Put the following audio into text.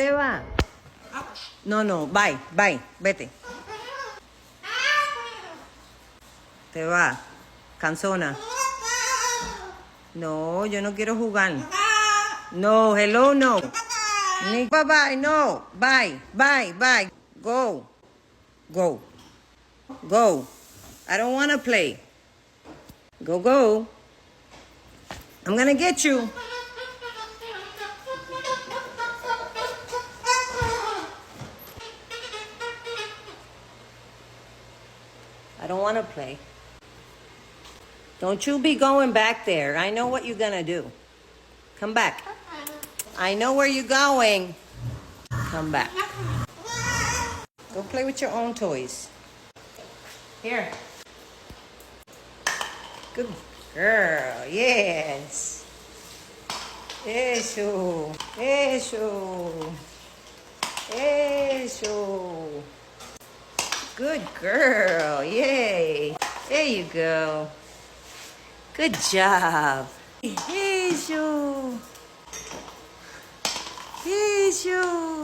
Se va. No, no, bye, bye, vete. Te va. Cansona. No, yo no quiero jugar. No, hello, no. Bye, bye, no. Bye, bye, bye. Go. Go. Go. I don't want to play. Go, go. I'm going to get you. I don't want to play. Don't you be going back there. I know what you're going to do. Come back. I know where you're going. Come back. Go play with your own toys. Here. Good girl. Yes. Eso. Eso. Eso. Good girl. Yay. There you go. Good job. Eso. Eso.